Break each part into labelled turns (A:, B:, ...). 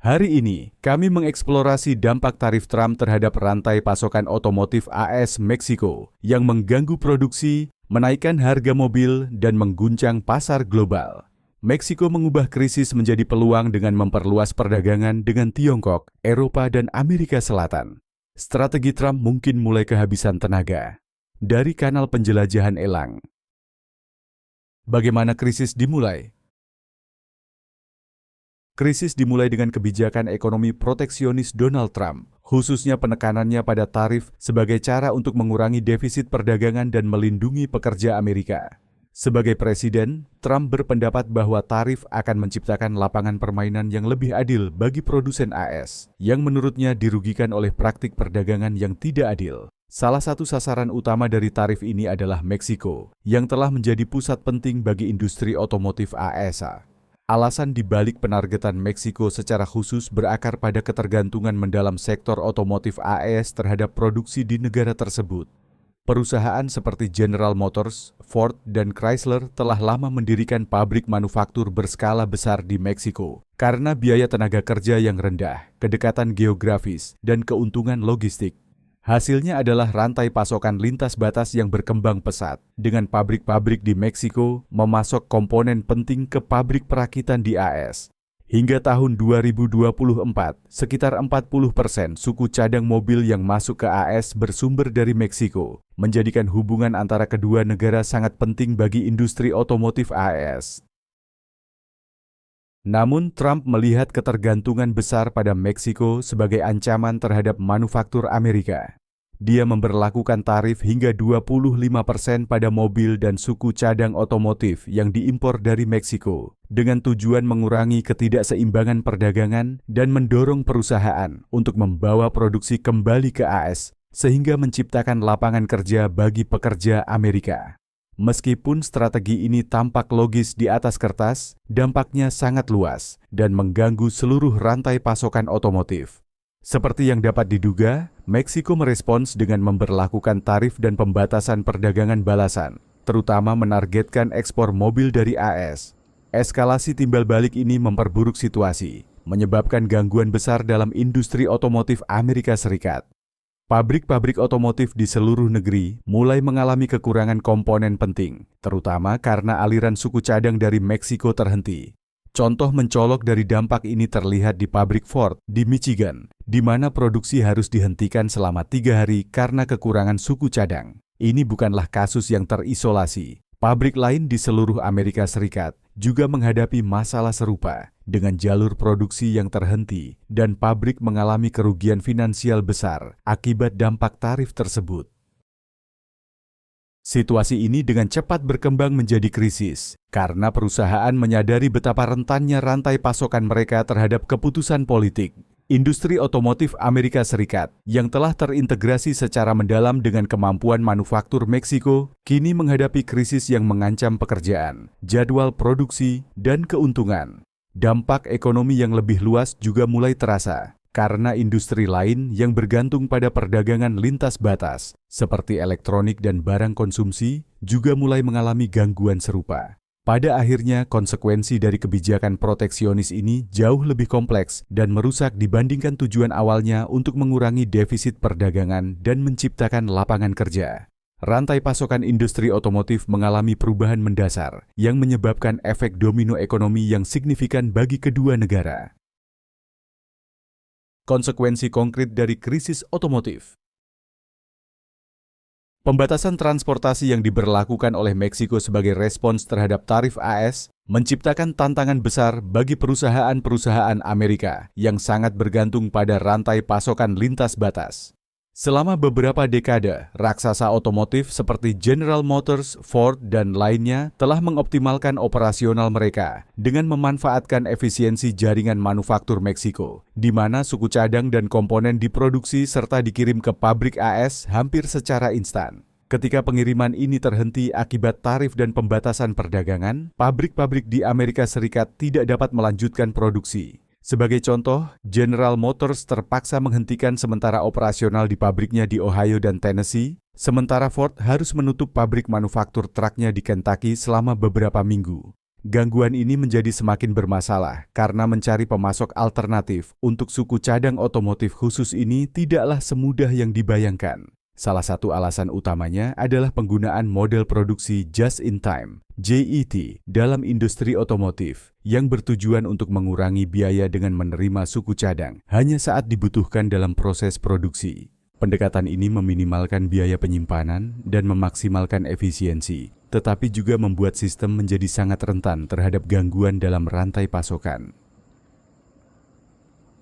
A: Hari ini, kami mengeksplorasi dampak tarif Trump terhadap rantai pasokan otomotif AS Meksiko yang mengganggu produksi, menaikkan harga mobil, dan mengguncang pasar global. Meksiko mengubah krisis menjadi peluang dengan memperluas perdagangan dengan Tiongkok, Eropa, dan Amerika Selatan. Strategi Trump mungkin mulai kehabisan tenaga. Dari kanal penjelajahan elang. Bagaimana krisis dimulai? Krisis dimulai dengan kebijakan ekonomi proteksionis Donald Trump, khususnya penekanannya pada tarif sebagai cara untuk mengurangi defisit perdagangan dan melindungi pekerja Amerika. Sebagai presiden, Trump berpendapat bahwa tarif akan menciptakan lapangan permainan yang lebih adil bagi produsen AS, yang menurutnya dirugikan oleh praktik perdagangan yang tidak adil. Salah satu sasaran utama dari tarif ini adalah Meksiko, yang telah menjadi pusat penting bagi industri otomotif AS. Alasan dibalik penargetan Meksiko secara khusus berakar pada ketergantungan mendalam sektor otomotif AS terhadap produksi di negara tersebut. Perusahaan seperti General Motors, Ford, dan Chrysler telah lama mendirikan pabrik manufaktur berskala besar di Meksiko karena biaya tenaga kerja yang rendah, kedekatan geografis, dan keuntungan logistik. Hasilnya adalah rantai pasokan lintas batas yang berkembang pesat, dengan pabrik-pabrik di Meksiko memasok komponen penting ke pabrik perakitan di AS. Hingga tahun 2024, sekitar 40% suku cadang mobil yang masuk ke AS bersumber dari Meksiko, menjadikan hubungan antara kedua negara sangat penting bagi industri otomotif AS. Namun, Trump melihat ketergantungan besar pada Meksiko sebagai ancaman terhadap manufaktur Amerika. Dia memberlakukan tarif hingga 25% pada mobil dan suku cadang otomotif yang diimpor dari Meksiko, dengan tujuan mengurangi ketidakseimbangan perdagangan dan mendorong perusahaan untuk membawa produksi kembali ke AS, sehingga menciptakan lapangan kerja bagi pekerja Amerika. Meskipun strategi ini tampak logis di atas kertas, dampaknya sangat luas dan mengganggu seluruh rantai pasokan otomotif. Seperti yang dapat diduga, Meksiko merespons dengan memberlakukan tarif dan pembatasan perdagangan balasan, terutama menargetkan ekspor mobil dari AS. Eskalasi timbal balik ini memperburuk situasi, menyebabkan gangguan besar dalam industri otomotif Amerika Serikat. Pabrik-pabrik otomotif di seluruh negeri mulai mengalami kekurangan komponen penting, terutama karena aliran suku cadang dari Meksiko terhenti. Contoh mencolok dari dampak ini terlihat di pabrik Ford di Michigan, di mana produksi harus dihentikan selama 3 hari karena kekurangan suku cadang. Ini bukanlah kasus yang terisolasi. Pabrik lain di seluruh Amerika Serikat juga menghadapi masalah serupa, dengan jalur produksi yang terhenti dan pabrik mengalami kerugian finansial besar akibat dampak tarif tersebut. Situasi ini dengan cepat berkembang menjadi krisis karena perusahaan menyadari betapa rentannya rantai pasokan mereka terhadap keputusan politik. Industri otomotif Amerika Serikat yang telah terintegrasi secara mendalam dengan kemampuan manufaktur Meksiko kini menghadapi krisis yang mengancam pekerjaan, jadwal produksi, dan keuntungan. Dampak ekonomi yang lebih luas juga mulai terasa karena industri lain yang bergantung pada perdagangan lintas batas, seperti elektronik dan barang konsumsi, juga mulai mengalami gangguan serupa. Pada akhirnya, konsekuensi dari kebijakan proteksionis ini jauh lebih kompleks dan merusak dibandingkan tujuan awalnya untuk mengurangi defisit perdagangan dan menciptakan lapangan kerja. Rantai pasokan industri otomotif mengalami perubahan mendasar yang menyebabkan efek domino ekonomi yang signifikan bagi kedua negara. Konsekuensi konkret dari krisis otomotif. Pembatasan transportasi yang diberlakukan oleh Meksiko sebagai respons terhadap tarif AS menciptakan tantangan besar bagi perusahaan-perusahaan Amerika yang sangat bergantung pada rantai pasokan lintas batas. Selama beberapa dekade, raksasa otomotif seperti General Motors, Ford, dan lainnya telah mengoptimalkan operasional mereka dengan memanfaatkan efisiensi jaringan manufaktur Meksiko, di mana suku cadang dan komponen diproduksi serta dikirim ke pabrik AS hampir secara instan. Ketika pengiriman ini terhenti akibat tarif dan pembatasan perdagangan, pabrik-pabrik di Amerika Serikat tidak dapat melanjutkan produksi. Sebagai contoh, General Motors terpaksa menghentikan sementara operasional di pabriknya di Ohio dan Tennessee, sementara Ford harus menutup pabrik manufaktur truknya di Kentucky selama beberapa minggu. Gangguan ini menjadi semakin bermasalah karena mencari pemasok alternatif untuk suku cadang otomotif khusus ini tidaklah semudah yang dibayangkan. Salah satu alasan utamanya adalah penggunaan model produksi just-in-time (JIT) dalam industri otomotif yang bertujuan untuk mengurangi biaya dengan menerima suku cadang hanya saat dibutuhkan dalam proses produksi. Pendekatan ini meminimalkan biaya penyimpanan dan memaksimalkan efisiensi, tetapi juga membuat sistem menjadi sangat rentan terhadap gangguan dalam rantai pasokan.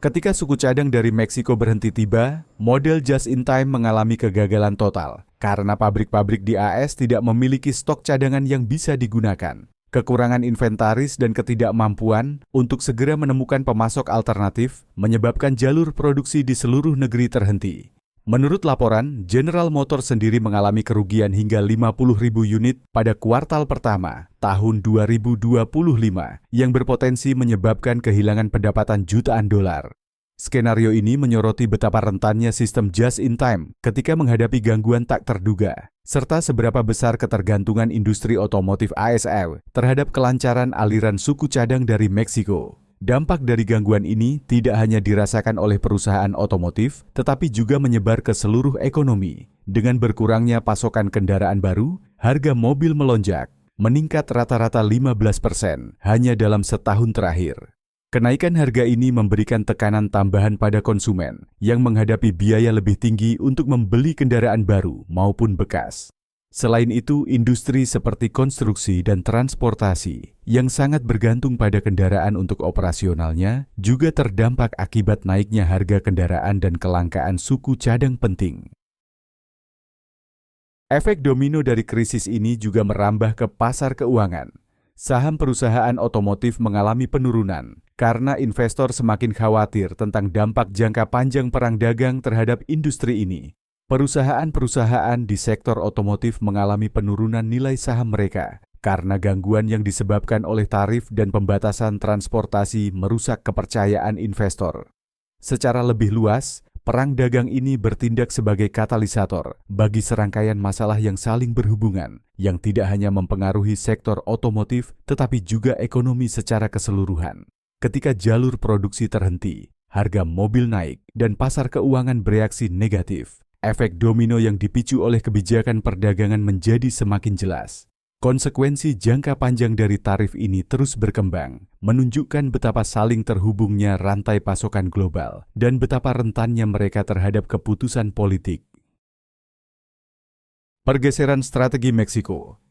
A: Ketika suku cadang dari Meksiko berhenti tiba, model just-in-time mengalami kegagalan total karena pabrik-pabrik di AS tidak memiliki stok cadangan yang bisa digunakan. Kekurangan inventaris dan ketidakmampuan untuk segera menemukan pemasok alternatif menyebabkan jalur produksi di seluruh negeri terhenti. Menurut laporan, General Motors sendiri mengalami kerugian hingga 50.000 unit pada kuartal pertama tahun 2025 yang berpotensi menyebabkan kehilangan pendapatan jutaan dolar. Skenario ini menyoroti betapa rentannya sistem just-in-time ketika menghadapi gangguan tak terduga, serta seberapa besar ketergantungan industri otomotif ASF terhadap kelancaran aliran suku cadang dari Meksiko. Dampak dari gangguan ini tidak hanya dirasakan oleh perusahaan otomotif, tetapi juga menyebar ke seluruh ekonomi. Dengan berkurangnya pasokan kendaraan baru, harga mobil melonjak, meningkat rata-rata 15% hanya dalam setahun terakhir. Kenaikan harga ini memberikan tekanan tambahan pada konsumen yang menghadapi biaya lebih tinggi untuk membeli kendaraan baru maupun bekas. Selain itu, industri seperti konstruksi dan transportasi yang sangat bergantung pada kendaraan untuk operasionalnya juga terdampak akibat naiknya harga kendaraan dan kelangkaan suku cadang penting. Efek domino dari krisis ini juga merambah ke pasar keuangan. Saham perusahaan otomotif mengalami penurunan karena investor semakin khawatir tentang dampak jangka panjang perang dagang terhadap industri ini. Perusahaan-perusahaan di sektor otomotif mengalami penurunan nilai saham mereka karena gangguan yang disebabkan oleh tarif dan pembatasan transportasi merusak kepercayaan investor. Secara lebih luas, perang dagang ini bertindak sebagai katalisator bagi serangkaian masalah yang saling berhubungan, yang tidak hanya mempengaruhi sektor otomotif tetapi juga ekonomi secara keseluruhan. Ketika jalur produksi terhenti, harga mobil naik dan pasar keuangan bereaksi negatif. Efek domino yang dipicu oleh kebijakan perdagangan menjadi semakin jelas. Konsekuensi jangka panjang dari tarif ini terus berkembang, menunjukkan betapa saling terhubungnya rantai pasokan global dan betapa rentannya mereka terhadap keputusan politik. Pergeseran strategi Meksiko.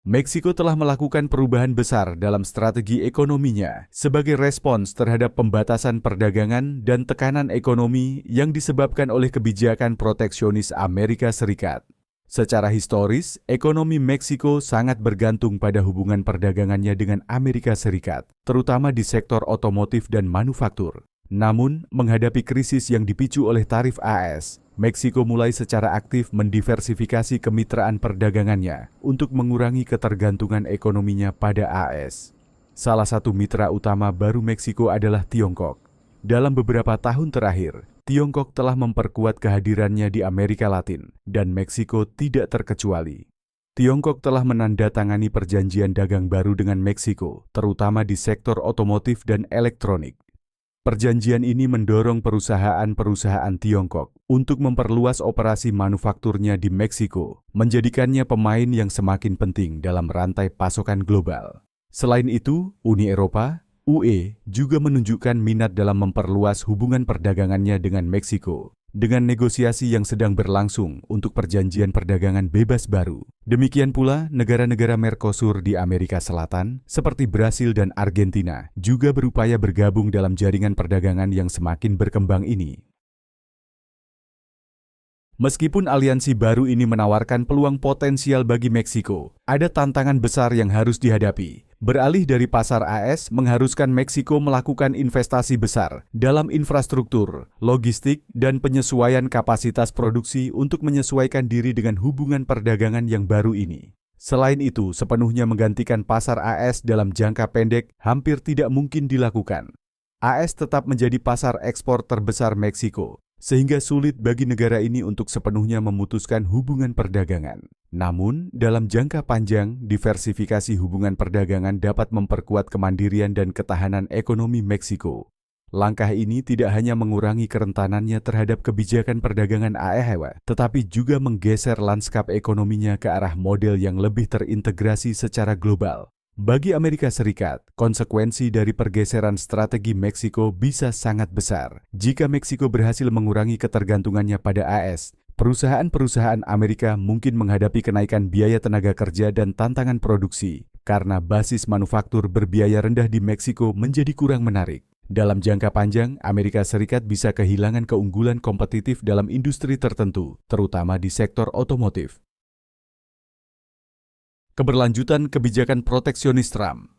A: Meksiko telah melakukan perubahan besar dalam strategi ekonominya sebagai respons terhadap pembatasan perdagangan dan tekanan ekonomi yang disebabkan oleh kebijakan proteksionis Amerika Serikat. Secara historis, ekonomi Meksiko sangat bergantung pada hubungan perdagangannya dengan Amerika Serikat, terutama di sektor otomotif dan manufaktur. Namun, menghadapi krisis yang dipicu oleh tarif AS, Meksiko mulai secara aktif mendiversifikasi kemitraan perdagangannya untuk mengurangi ketergantungan ekonominya pada AS. Salah satu mitra utama baru Meksiko adalah Tiongkok. Dalam beberapa tahun terakhir, Tiongkok telah memperkuat kehadirannya di Amerika Latin, dan Meksiko tidak terkecuali. Tiongkok telah menandatangani perjanjian dagang baru dengan Meksiko, terutama di sektor otomotif dan elektronik. Perjanjian ini mendorong perusahaan-perusahaan Tiongkok untuk memperluas operasi manufakturnya di Meksiko, menjadikannya pemain yang semakin penting dalam rantai pasokan global. Selain itu, Uni Eropa, UE, juga menunjukkan minat dalam memperluas hubungan perdagangannya dengan Meksiko, dengan negosiasi yang sedang berlangsung untuk perjanjian perdagangan bebas baru. Demikian pula, negara-negara Mercosur di Amerika Selatan, seperti Brasil dan Argentina, juga berupaya bergabung dalam jaringan perdagangan yang semakin berkembang ini. Meskipun aliansi baru ini menawarkan peluang potensial bagi Meksiko, ada tantangan besar yang harus dihadapi. Beralih dari pasar AS mengharuskan Meksiko melakukan investasi besar dalam infrastruktur, logistik, dan penyesuaian kapasitas produksi untuk menyesuaikan diri dengan hubungan perdagangan yang baru ini. Selain itu, sepenuhnya menggantikan pasar AS dalam jangka pendek hampir tidak mungkin dilakukan. AS tetap menjadi pasar ekspor terbesar Meksiko, sehingga sulit bagi negara ini untuk sepenuhnya memutuskan hubungan perdagangan. Namun, dalam jangka panjang, diversifikasi hubungan perdagangan dapat memperkuat kemandirian dan ketahanan ekonomi Meksiko. Langkah ini tidak hanya mengurangi kerentanannya terhadap kebijakan perdagangan AEW, tetapi juga menggeser lanskap ekonominya ke arah model yang lebih terintegrasi secara global. Bagi Amerika Serikat, konsekuensi dari pergeseran strategi Meksiko bisa sangat besar. Jika Meksiko berhasil mengurangi ketergantungannya pada AS, perusahaan-perusahaan Amerika mungkin menghadapi kenaikan biaya tenaga kerja dan tantangan produksi, karena basis manufaktur berbiaya rendah di Meksiko menjadi kurang menarik. Dalam jangka panjang, Amerika Serikat bisa kehilangan keunggulan kompetitif dalam industri tertentu, terutama di sektor otomotif. Keberlanjutan kebijakan proteksionis Trump.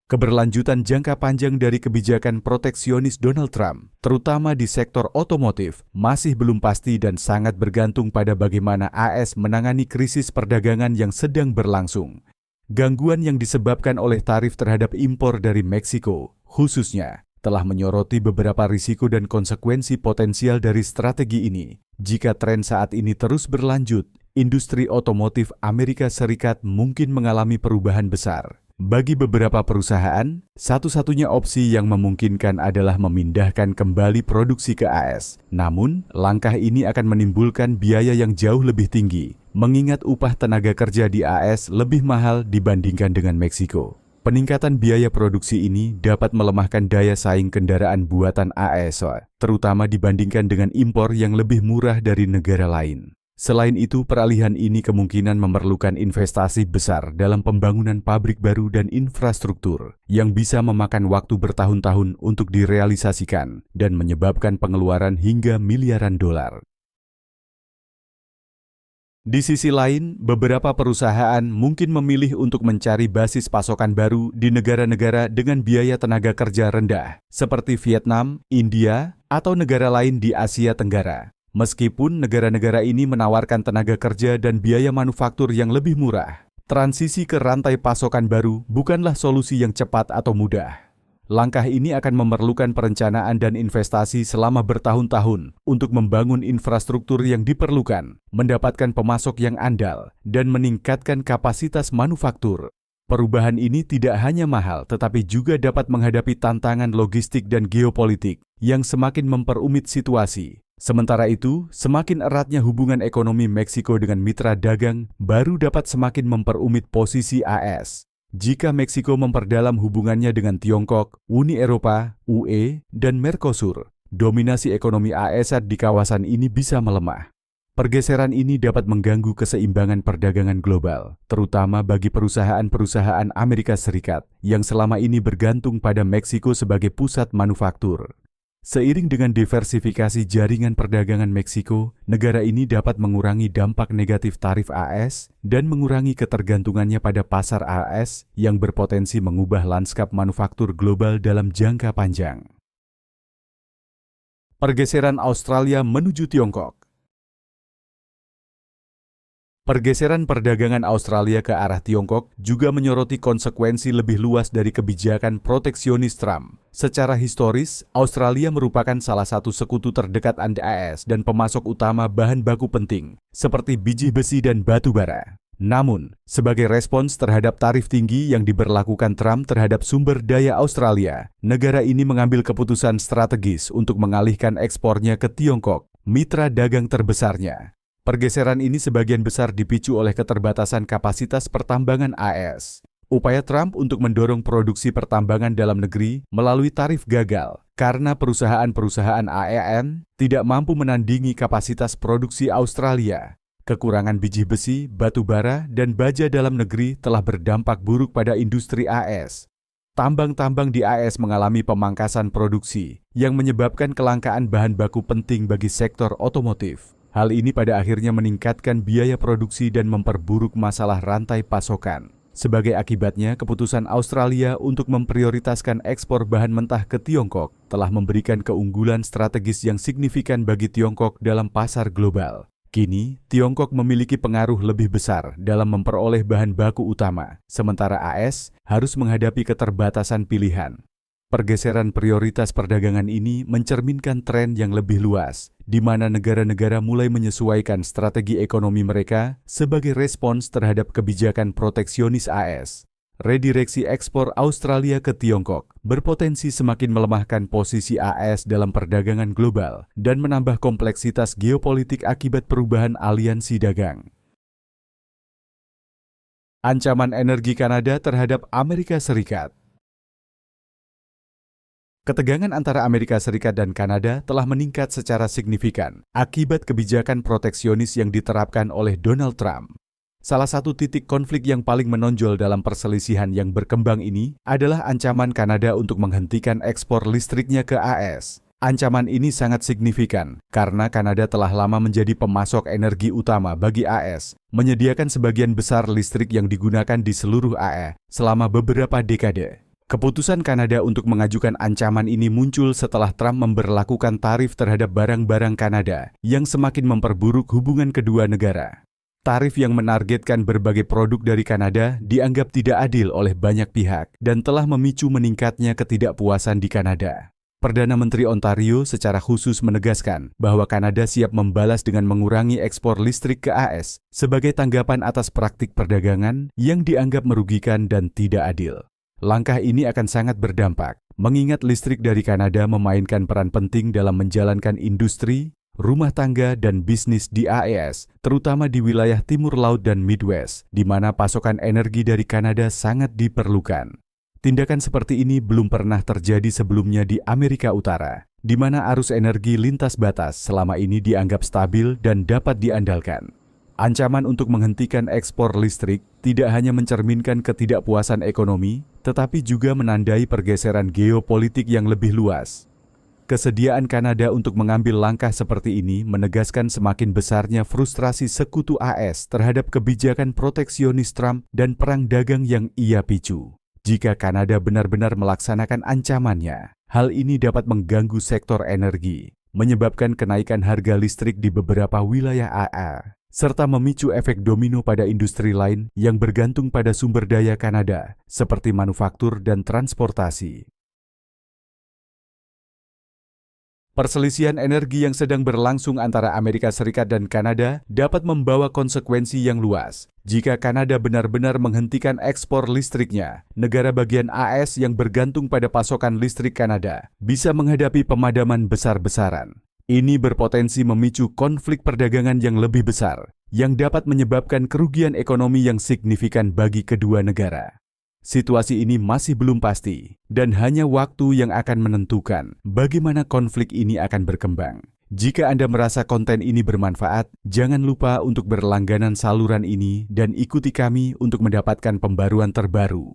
A: Keberlanjutan jangka panjang dari kebijakan proteksionis Donald Trump, terutama di sektor otomotif, masih belum pasti dan sangat bergantung pada bagaimana AS menangani krisis perdagangan yang sedang berlangsung. Gangguan yang disebabkan oleh tarif terhadap impor dari Meksiko, khususnya, telah menyoroti beberapa risiko dan konsekuensi potensial dari strategi ini. Jika tren saat ini terus berlanjut, industri otomotif Amerika Serikat mungkin mengalami perubahan besar. Bagi beberapa perusahaan, satu-satunya opsi yang memungkinkan adalah memindahkan kembali produksi ke AS. Namun, langkah ini akan menimbulkan biaya yang jauh lebih tinggi, mengingat upah tenaga kerja di AS lebih mahal dibandingkan dengan Meksiko. Peningkatan biaya produksi ini dapat melemahkan daya saing kendaraan buatan AS, terutama dibandingkan dengan impor yang lebih murah dari negara lain. Selain itu, peralihan ini kemungkinan memerlukan investasi besar dalam pembangunan pabrik baru dan infrastruktur yang bisa memakan waktu bertahun-tahun untuk direalisasikan dan menyebabkan pengeluaran hingga miliaran dolar. Di sisi lain, beberapa perusahaan mungkin memilih untuk mencari basis pasokan baru di negara-negara dengan biaya tenaga kerja rendah, seperti Vietnam, India, atau negara lain di Asia Tenggara. Meskipun negara-negara ini menawarkan tenaga kerja dan biaya manufaktur yang lebih murah, transisi ke rantai pasokan baru bukanlah solusi yang cepat atau mudah. Langkah ini akan memerlukan perencanaan dan investasi selama bertahun-tahun untuk membangun infrastruktur yang diperlukan, mendapatkan pemasok yang andal, dan meningkatkan kapasitas manufaktur. Perubahan ini tidak hanya mahal, tetapi juga dapat menghadapi tantangan logistik dan geopolitik yang semakin memperumit situasi. Sementara itu, semakin eratnya hubungan ekonomi Meksiko dengan mitra dagang baru dapat semakin memperumit posisi AS. Jika Meksiko memperdalam hubungannya dengan Tiongkok, Uni Eropa, UE, dan Mercosur, dominasi ekonomi AS di kawasan ini bisa melemah. Pergeseran ini dapat mengganggu keseimbangan perdagangan global, terutama bagi perusahaan-perusahaan Amerika Serikat yang selama ini bergantung pada Meksiko sebagai pusat manufaktur. Seiring dengan diversifikasi jaringan perdagangan Meksiko, negara ini dapat mengurangi dampak negatif tarif AS dan mengurangi ketergantungannya pada pasar AS yang berpotensi mengubah lanskap manufaktur global dalam jangka panjang. Pergeseran Australia menuju Tiongkok. Pergeseran perdagangan Australia ke arah Tiongkok juga menyoroti konsekuensi lebih luas dari kebijakan proteksionis Trump. Secara historis, Australia merupakan salah satu sekutu terdekat AS dan pemasok utama bahan baku penting, seperti biji besi dan batu bara. Namun, sebagai respons terhadap tarif tinggi yang diberlakukan Trump terhadap sumber daya Australia, negara ini mengambil keputusan strategis untuk mengalihkan ekspornya ke Tiongkok, mitra dagang terbesarnya. Pergeseran ini sebagian besar dipicu oleh keterbatasan kapasitas pertambangan AS. Upaya Trump untuk mendorong produksi pertambangan dalam negeri melalui tarif gagal karena perusahaan-perusahaan AEN tidak mampu menandingi kapasitas produksi Australia. Kekurangan biji besi, batu bara, dan baja dalam negeri telah berdampak buruk pada industri AS. Tambang-tambang di AS mengalami pemangkasan produksi yang menyebabkan kelangkaan bahan baku penting bagi sektor otomotif. Hal ini pada akhirnya meningkatkan biaya produksi dan memperburuk masalah rantai pasokan. Sebagai akibatnya, keputusan Australia untuk memprioritaskan ekspor bahan mentah ke Tiongkok telah memberikan keunggulan strategis yang signifikan bagi Tiongkok dalam pasar global. Kini, Tiongkok memiliki pengaruh lebih besar dalam memperoleh bahan baku utama, sementara AS harus menghadapi keterbatasan pilihan. Pergeseran prioritas perdagangan ini mencerminkan tren yang lebih luas, di mana negara-negara mulai menyesuaikan strategi ekonomi mereka sebagai respons terhadap kebijakan proteksionis AS. Redireksi ekspor Australia ke Tiongkok berpotensi semakin melemahkan posisi AS dalam perdagangan global dan menambah kompleksitas geopolitik akibat perubahan aliansi dagang. Ancaman energi Kanada terhadap Amerika Serikat. Ketegangan antara Amerika Serikat dan Kanada telah meningkat secara signifikan akibat kebijakan proteksionis yang diterapkan oleh Donald Trump. Salah satu titik konflik yang paling menonjol dalam perselisihan yang berkembang ini adalah ancaman Kanada untuk menghentikan ekspor listriknya ke AS. Ancaman ini sangat signifikan karena Kanada telah lama menjadi pemasok energi utama bagi AS, menyediakan sebagian besar listrik yang digunakan di seluruh AS selama beberapa dekade. Keputusan Kanada untuk mengajukan ancaman ini muncul setelah Trump memberlakukan tarif terhadap barang-barang Kanada yang semakin memperburuk hubungan kedua negara. Tarif yang menargetkan berbagai produk dari Kanada dianggap tidak adil oleh banyak pihak dan telah memicu meningkatnya ketidakpuasan di Kanada. Perdana Menteri Ontario secara khusus menegaskan bahwa Kanada siap membalas dengan mengurangi ekspor listrik ke AS sebagai tanggapan atas praktik perdagangan yang dianggap merugikan dan tidak adil. Langkah ini akan sangat berdampak, mengingat listrik dari Kanada memainkan peran penting dalam menjalankan industri, rumah tangga, dan bisnis di AES, terutama di wilayah Timur Laut dan Midwest, di mana pasokan energi dari Kanada sangat diperlukan. Tindakan seperti ini belum pernah terjadi sebelumnya di Amerika Utara, di mana arus energi lintas batas selama ini dianggap stabil dan dapat diandalkan. Ancaman untuk menghentikan ekspor listrik tidak hanya mencerminkan ketidakpuasan ekonomi, tetapi juga menandai pergeseran geopolitik yang lebih luas. Kesediaan Kanada untuk mengambil langkah seperti ini menegaskan semakin besarnya frustrasi sekutu AS terhadap kebijakan proteksionis Trump dan perang dagang yang ia picu. Jika Kanada benar-benar melaksanakan ancamannya, hal ini dapat mengganggu sektor energi, menyebabkan kenaikan harga listrik di beberapa wilayah AS. Serta memicu efek domino pada industri lain yang bergantung pada sumber daya Kanada, seperti manufaktur dan transportasi. Perselisihan energi yang sedang berlangsung antara Amerika Serikat dan Kanada dapat membawa konsekuensi yang luas. Jika Kanada benar-benar menghentikan ekspor listriknya, negara bagian AS yang bergantung pada pasokan listrik Kanada bisa menghadapi pemadaman besar-besaran. Ini berpotensi memicu konflik perdagangan yang lebih besar, yang dapat menyebabkan kerugian ekonomi yang signifikan bagi kedua negara. Situasi ini masih belum pasti, dan hanya waktu yang akan menentukan bagaimana konflik ini akan berkembang. Jika Anda merasa konten ini bermanfaat, jangan lupa untuk berlangganan saluran ini dan ikuti kami untuk mendapatkan pembaruan terbaru.